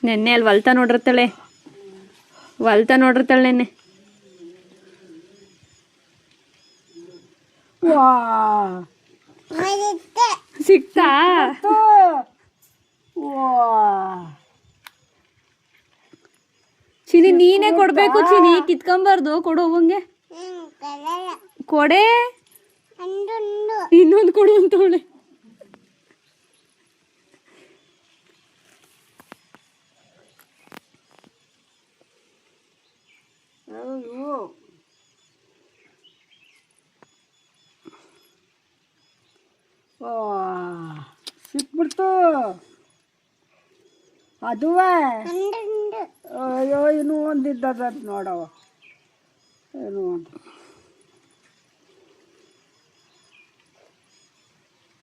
ನೆನ್ನೆ ಅಲ್ಲಿ ಹೊಲ್ತಾ ನೋಡಿರ್ತಾಳೆ ನೆನ್ನೆ. ಸಿಕ್ತಾ? ಚಿನಿ ನೀನೇ ಕೊಡ್ಬೇಕು ಚಿನಿ, ಕಿತ್ಕೊಂಬಾರ್ದು, ಕೊಡು ಹೋಗಂಗೆ. ಕೊಡೆ, ಇನ್ನೊಂದು ಕೊಡು ಅಂತವಳೆ. ಸಿಕ್ಬಿಡ್ತು ಅದುವೇ. ಅಯ್ಯೋ ಇನ್ನೂ ಒಂದಿದ್ದದ ನೋಡವ, ಏನು